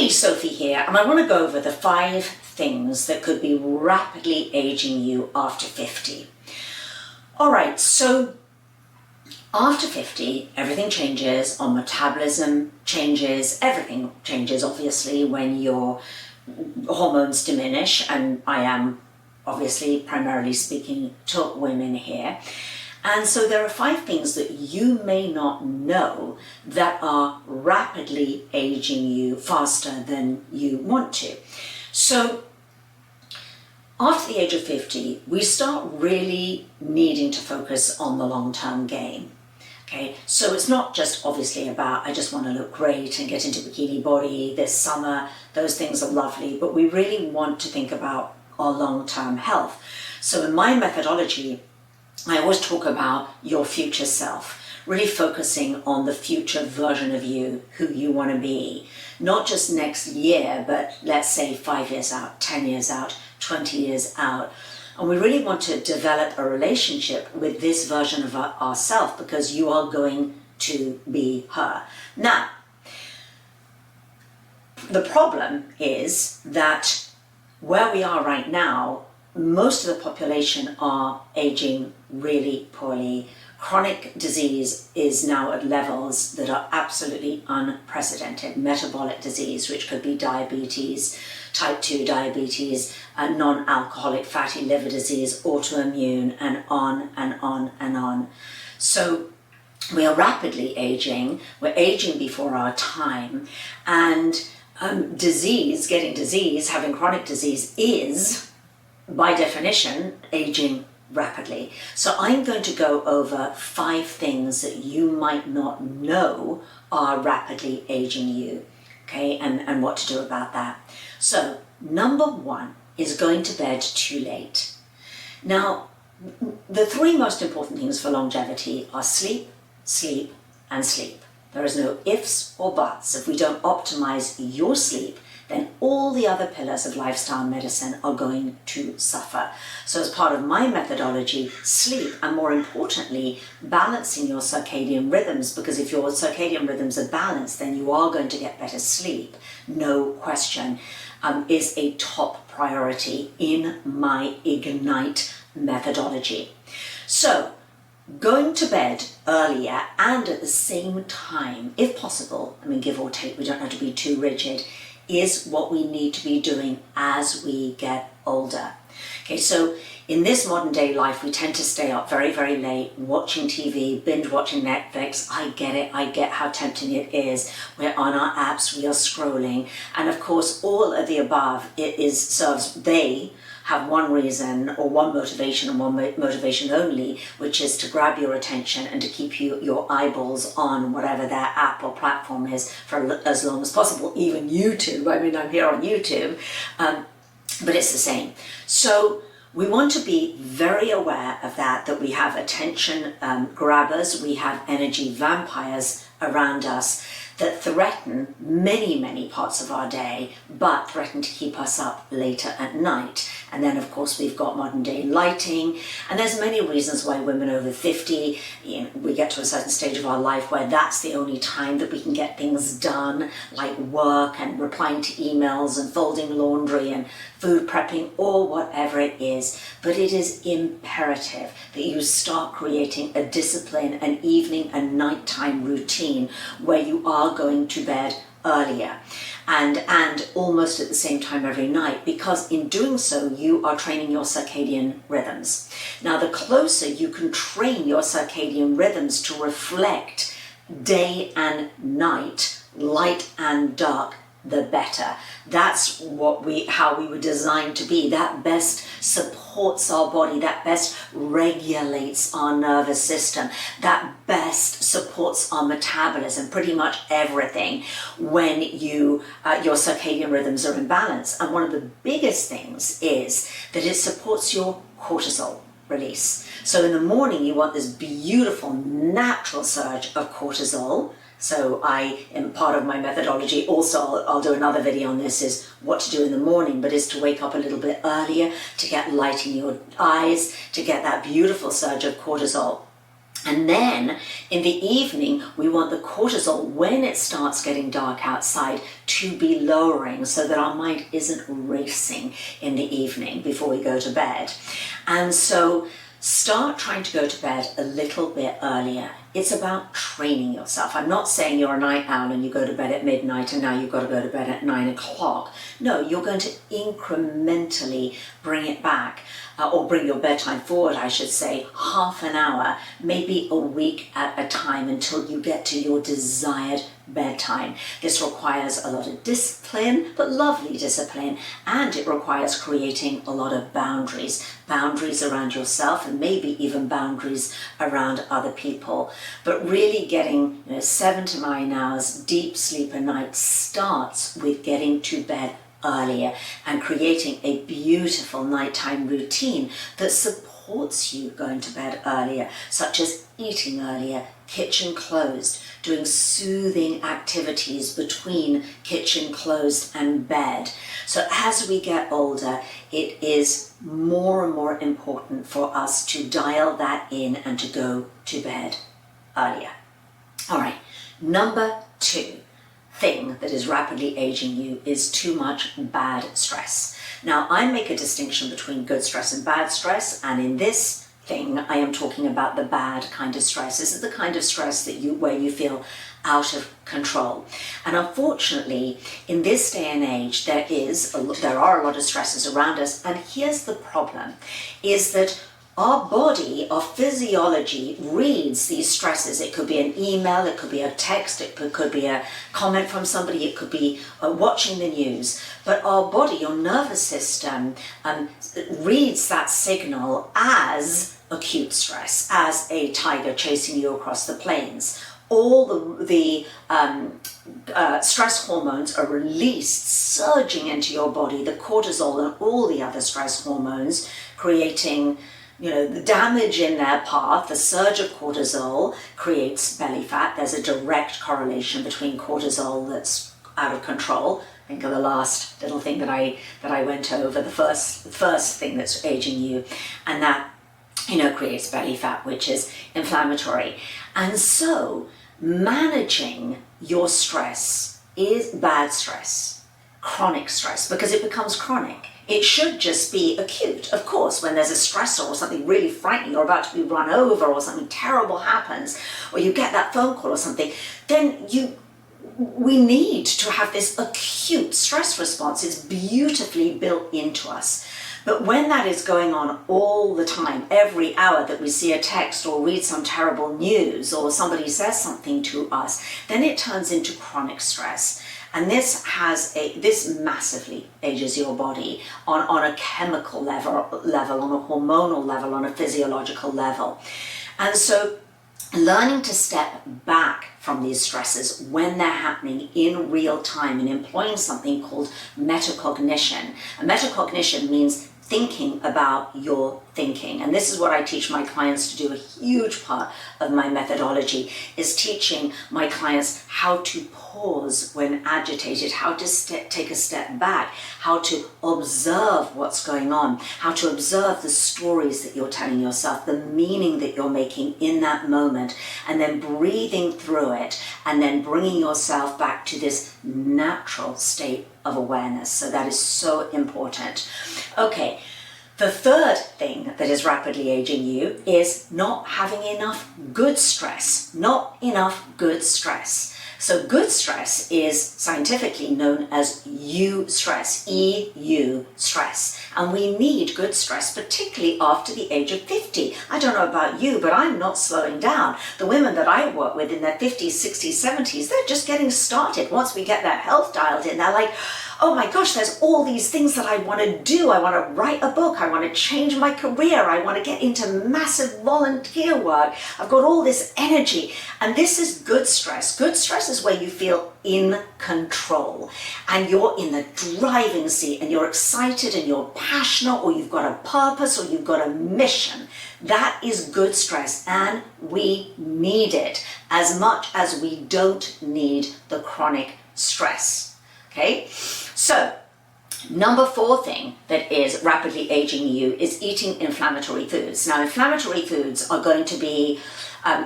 Hey, Sophie here, and I want to go over the 5 things that could be rapidly aging you after 50. All right, so after 50, everything changes, our metabolism changes, everything changes, obviously, when your hormones diminish, and I am obviously primarily speaking to women here. And so there are 5 things that you may not know that are rapidly aging you faster than you want to. So after the age of 50, we start really needing to focus on the long-term game. Okay, so it's not just obviously about, I just want to look great and get into bikini body this summer. Those things are lovely, but we really want to think about our long-term health. So in my methodology, I always talk about your future self, really focusing on the future version of you, who you want to be. Not just next year, but let's say 5 years out, 10 years out, 20 years out. And we really want to develop a relationship with this version of ourselves, because you are going to be her. Now, the problem is that where we are right now, most of the population are aging really poorly. Chronic disease is now at levels that are absolutely unprecedented. Metabolic disease, which could be diabetes, type 2 diabetes, non-alcoholic fatty liver disease, autoimmune, and on and on and on. So we are rapidly aging. We're aging before our time. And getting disease, having chronic disease is, by definition, aging rapidly. So I'm going to go over 5 things that you might not know are rapidly aging you, okay, and what to do about that. So number 1 is going to bed too late. Now, the 3 most important things for longevity are sleep, sleep, and sleep. There is no ifs or buts. If we don't optimize your sleep, then all the other pillars of lifestyle medicine are going to suffer. So as part of my methodology, sleep, and more importantly, balancing your circadian rhythms, because if your circadian rhythms are balanced, then you are going to get better sleep, no question, is a top priority in my Ignite methodology. So going to bed earlier and at the same time, if possible, I mean, give or take, we don't have to be too rigid, is what we need to be doing as we get older. Okay, so in this modern day life, we tend to stay up very, very late, watching TV, binge watching Netflix. I get it. I get how tempting it is. We're on our apps, we are scrolling. And of course, all of the above, they have one reason or one motivation and one motivation only, which is to grab your attention and to keep your eyeballs on whatever their app or platform is for as long as possible, even YouTube. I mean, I'm here on YouTube, but it's the same. So we want to be very aware of that we have attention grabbers, we have energy vampires around us that threaten many, many parts of our day, but threaten to keep us up later at night. And then, of course, we've got modern day lighting, and there's many reasons why women over 50, we get to a certain stage of our life where that's the only time that we can get things done, like work and replying to emails and folding laundry and food prepping or whatever it is. But it is imperative that you start creating a discipline, an evening and nighttime routine where you are going to bed earlier and almost at the same time every night, because in doing so you are training your circadian rhythms. Now, the closer you can train your circadian rhythms to reflect day and night, light and dark, the better. That's how we were designed to be. That best supports our body, that best regulates our nervous system, that best supports our metabolism, pretty much everything when your circadian rhythms are in balance. And one of the biggest things is that it supports your cortisol release. So in the morning, you want this beautiful natural surge of cortisol. So in part of my methodology, also I'll do another video on this, is what to do in the morning, but is to wake up a little bit earlier, to get light in your eyes, to get that beautiful surge of cortisol. And then in the evening, we want the cortisol, when it starts getting dark outside, to be lowering so that our mind isn't racing in the evening before we go to bed. And so start trying to go to bed a little bit earlier. It's about training yourself. I'm not saying you're a night owl and you go to bed at midnight and now you've got to go to bed at 9 o'clock. No, you're going to incrementally bring it back, or bring your bedtime forward, I should say, half an hour, maybe a week at a time, until you get to your desired bedtime. This requires a lot of discipline, but lovely discipline, and it requires creating a lot of boundaries around yourself, and maybe even boundaries around other people. But really getting 7 to 9 hours deep sleep a night starts with getting to bed earlier and creating a beautiful nighttime routine that supports you going to bed earlier, such as eating earlier, kitchen closed, doing soothing activities between kitchen closed and bed. So as we get older, it is more and more important for us to dial that in and to go to bed earlier. All right, number 2 thing that is rapidly aging you is too much bad stress. Now, I make a distinction between good stress and bad stress, and in this thing, I am talking about the bad kind of stress. This is the kind of stress that where you feel out of control. And unfortunately, in this day and age, there are a lot of stresses around us. And here's the problem, is that our body, our physiology reads these stresses. It could be an email, it could be a text, it could be a comment from somebody, it could be watching the news. But our body, your nervous system, reads that signal as acute stress, as a tiger chasing you across the plains. All the stress hormones are released, surging into your body, the cortisol and all the other stress hormones, creating the damage in their path. The surge of cortisol creates belly fat. There's a direct correlation between cortisol that's out of control. Think of the last little thing that I went over, the first thing that's aging you, and that creates belly fat, which is inflammatory. And so managing your stress is bad stress, chronic stress, because it becomes chronic. It should just be acute. Of course, when there's a stressor or something really frightening, you're about to be run over or something terrible happens, or you get that phone call or something, then we need to have this acute stress response. It's beautifully built into us. But when that is going on all the time, every hour that we see a text or read some terrible news or somebody says something to us, then it turns into chronic stress. And this massively ages your body on a chemical level, on a hormonal level, on a physiological level. And so learning to step back from these stresses when they're happening in real time and employing something called metacognition. And metacognition means thinking about your thinking. And this is what I teach my clients to do. A huge part of my methodology is teaching my clients how to pause when agitated, how to take a step back, how to observe what's going on, how to observe the stories that you're telling yourself, the meaning that you're making in that moment, and then breathing through it, and then bringing yourself back to this natural state of awareness. So that is so important. Okay. The third thing that is rapidly aging you is not having enough good stress. Not enough good stress. So good stress is scientifically known as eustress, EU stress. And we need good stress, particularly after the age of 50. I don't know about you, but I'm not slowing down. The women that I work with in their 50s, 60s, 70s, they're just getting started. Once we get their health dialed in, they're like, oh my gosh, there's all these things that I want to do. I want to write a book. I want to change my career. I want to get into massive volunteer work. I've got all this energy. And this is good stress. Good stress is where you feel in control and you're in the driving seat and you're excited and you're passionate, or you've got a purpose, or you've got a mission. That is good stress, and we need it as much as we don't need the chronic stress. Okay, so number 4 thing that is rapidly aging you is eating inflammatory foods. Now, inflammatory foods are going to be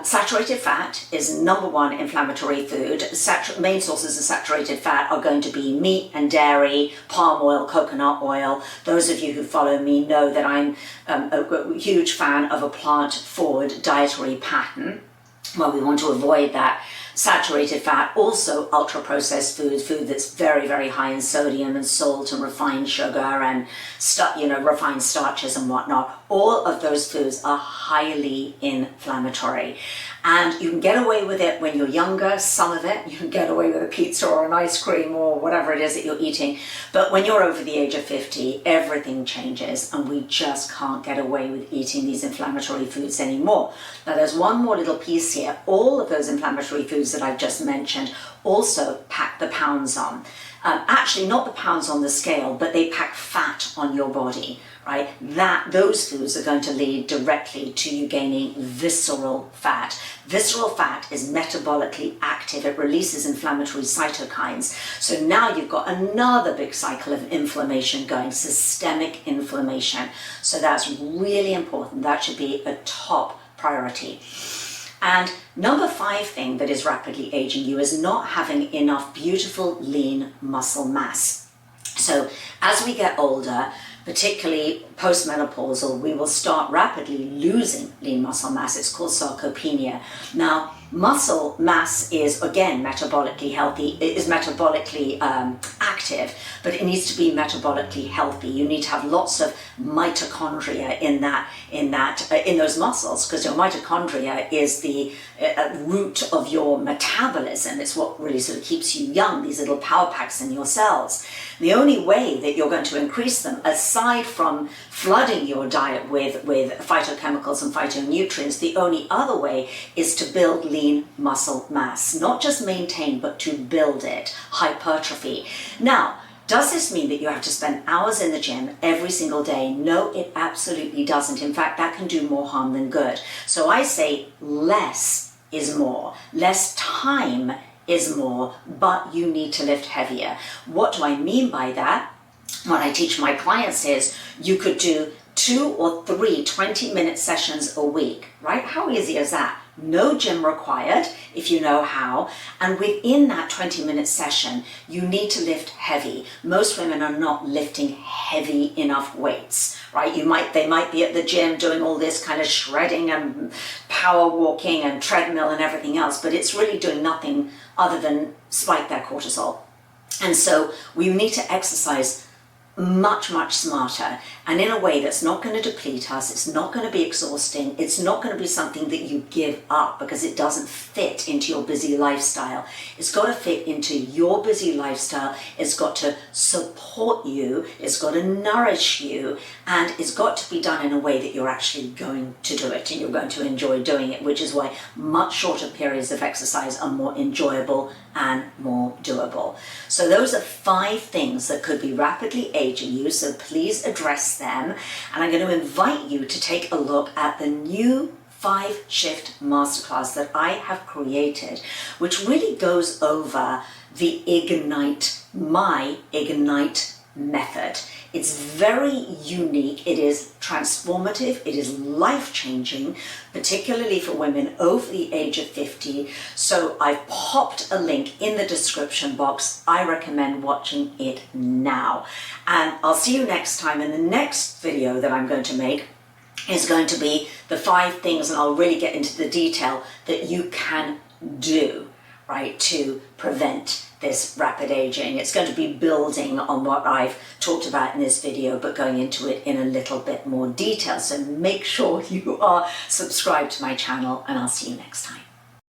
Saturated fat is number one inflammatory food. Main sources of saturated fat are going to be meat and dairy, palm oil, coconut oil. Those of you who follow me know that I'm a huge fan of a plant-forward dietary pattern. Well, we want to avoid that saturated fat. Also ultra-processed food that's very, very high in sodium and salt and refined sugar and refined starches and whatnot. All of those foods are highly inflammatory. And you can get away with it when you're younger, some of it. You can get away with a pizza or an ice cream or whatever it is that you're eating. But when you're over the age of 50, everything changes and we just can't get away with eating these inflammatory foods anymore. Now there's one more little piece here. All of those inflammatory foods that I've just mentioned also pack the pounds on. Actually, not the pounds on the scale, but they pack fat on your body, right? Those foods are going to lead directly to you gaining visceral fat. Visceral fat is metabolically active. It releases inflammatory cytokines. So now you've got another big cycle of inflammation going, systemic inflammation. So that's really important. That should be a top priority. And number 5 thing that is rapidly aging you is not having enough beautiful lean muscle mass. So as we get older, particularly post-menopausal, we will start rapidly losing lean muscle mass. It's called sarcopenia. Now, muscle mass is, again, metabolically healthy. It is metabolically active, but it needs to be metabolically healthy. You need to have lots of mitochondria in those muscles, because your mitochondria is the root of your metabolism. It's what really sort of keeps you young, these little power packs in your cells. The only way that you're going to increase them, aside from flooding your diet with phytochemicals and phytonutrients, the only other way is to build lean muscle mass. Not just maintain, but to build it, hypertrophy. Now, does this mean that you have to spend hours in the gym every single day? No, it absolutely doesn't. In fact, that can do more harm than good. So I say less is more. Less time is more, but you need to lift heavier. What do I mean by that? What I teach my clients is you could do 2 or 3 20-minute sessions a week, right? How easy is that? No gym required if you know how. And within that 20-minute session, you need to lift heavy. Most women are not lifting heavy enough weights, right? They might be at the gym doing all this kind of shredding and power walking and treadmill and everything else, but it's really doing nothing other than spike their cortisol. And so we need to exercise much, much smarter, and in a way that's not going to deplete us. It's not going to be exhausting. It's not going to be something that you give up because it doesn't fit into your busy lifestyle. It's got to fit into your busy lifestyle. It's got to support you. It's got to nourish you, and it's got to be done in a way that you're actually going to do it and you're going to enjoy doing it, which is why much shorter periods of exercise are more enjoyable and more doable. So those are 5 things that could be rapidly aging you, so please address them. And I'm going to invite you to take a look at the new 5-shift masterclass that I have created, which really goes over the my Ignite method. It's very unique, it is transformative, it is life-changing, particularly for women over the age of 50. So I've popped a link in the description box. I recommend watching it now. And I'll see you next time. In the next video that I'm going to make is going to be the 5 things, and I'll really get into the detail that you can do, right, to prevent this rapid aging. It's going to be building on what I've talked about in this video, but going into it in a little bit more detail. So make sure you are subscribed to my channel, and I'll see you next time.